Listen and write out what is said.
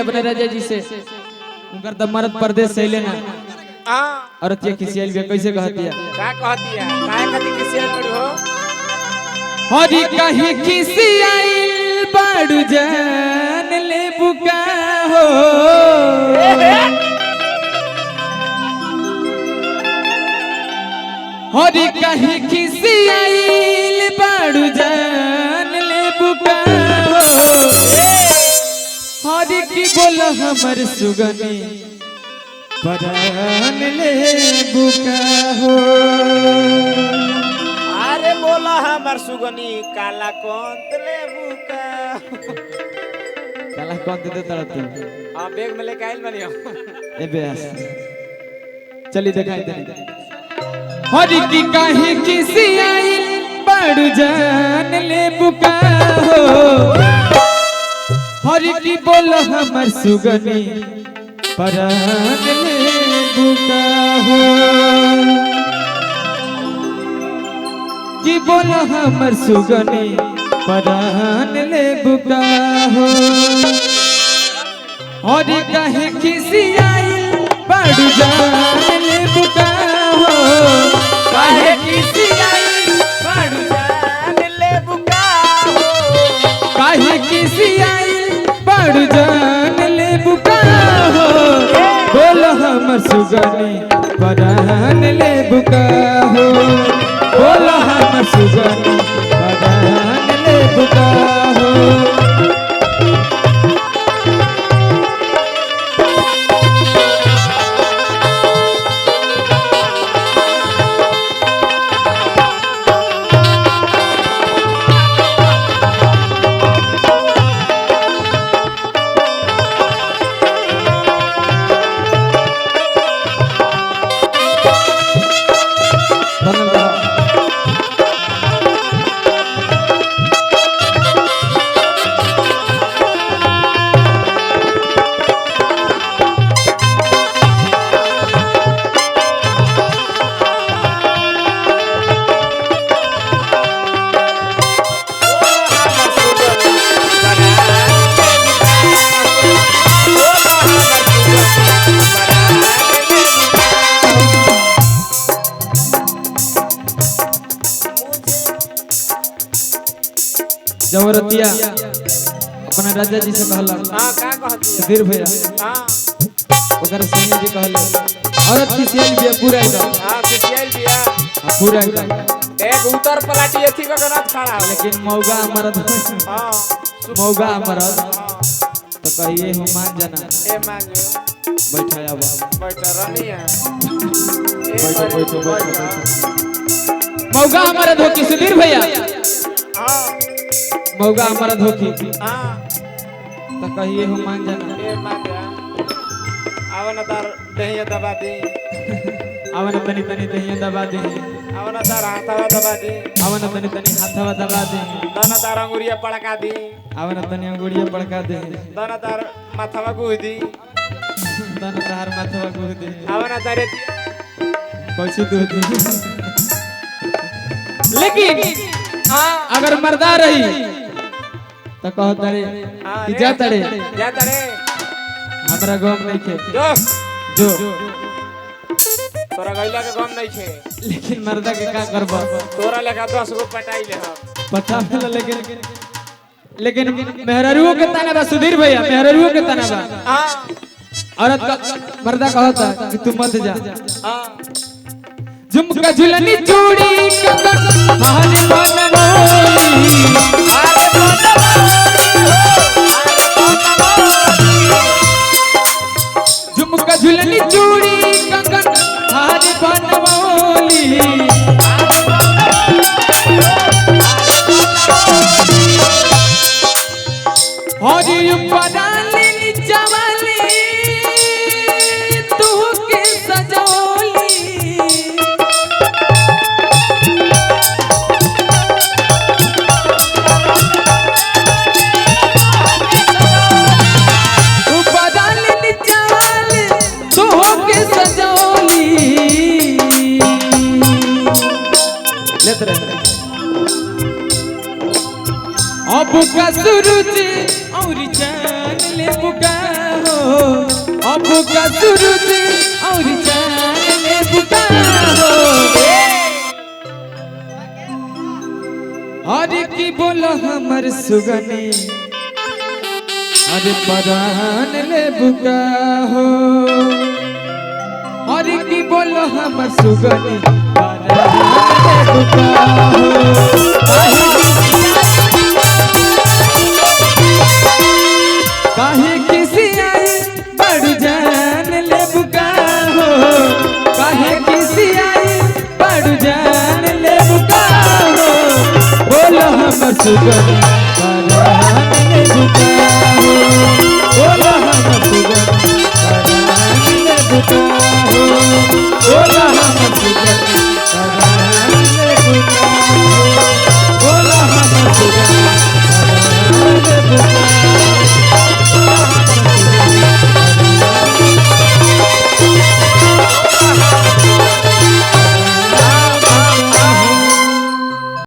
अपने राजा जी से उनकर तब मरद परदेश से लेना और ये खिसियल भी कैसे कहती है का कहती है काहे खातिर खिसियल बड़ी हो हरी कहीं खिसियल बड़ू जान ले बुका हो हरी कहीं खिसियल बड़ू जान ले बुका हो हरी की बोल हमर सुगनी परान ले बुका हो अरे बोला हमर सुगनी काला कोंत ले बुका काला कौन दे तड़ती हां बैग में लेके आइल बनियो ए बेस चली दिखाई दे हरी की काहे किसी आई बड़ जान ले बुका हो हरी की बोल हमर सुगनी परान ले बुका हो की बोल हमर सुगनी परान ले बुका हो और कहे किसी आई बड़ जान ले बुका हो कहे किसी आई बड़ जान ले बुका हो कहे किसी आई बड़ जान ले बुका हो बोल हमर सुगनी परान ले बुका हो बोल हमर सुगनी परान ले बुका हो जवरतिया अपना राजा जी से कहला हां का कहती है सुधीर भैया हां ओकर सैया जी कहले औरत की सेल भी पूरा एकदम हां खिसियल दिया पूरा एकदम एक उतर पलाटी एथी का गनत खड़ा हो लेकिन मौगा मरद हां मौगा मरद तो कहिए हो मान जाना ए मान जो बैठा अब बैठ रानी है बैठो बैठो बैठो मौगा मरद हो कि सुधीर भैया हां मौगा मरद हो कि हां तो कहिए हो मान जाना ए मान जा आवन तार दहिया दबा दे आवन तनी तनी दहिया दबा दे आवन तार हाथवा दबा दे आवन तनी तनी हाथवा दबा दे दाना तार अंगुरिया पड़का दी आवन तनी अंगुड़िया पड़का दे दाना तार माथवा गुदी तन तार माथवा गुह दे आवन तारे कैसे दे लेकिन हां अगर मर्दा रही तो कह तड़े कि जा तड़े हमरा गम नहीं खे जो जो तोरा गइला के गम नहीं छे लेकिन मर्दा के का करबो तोरा लेखा 10 गो पटाई ले हम पता मिला लेकिन मेहरारुओ के ताना बा सुधीर भैया मेहरारुओ के ताना बा हां औरत का मर्दा कहता कि तू मत जा हां झुमका झुलनी चूड़ी कंगन हाल बनमोली अरे झुमका झुलनी चूड़ी कंगन हाल बनमोली हरी पराली चवली तू के सजोली अब का सूरज और चांद ले बुका अब का सूरज और चांद ले बुका हो अरे की बोला हमर सुगनी अरे परान ले बुका हो अरे की बोला हमर सुगनी परान ले बुका हो काहे किसी आई बड़ जान ले बुका हो काहे किसी आई बड़ जान ले बुका हो बोलो हमर सुगनी परान ले बुका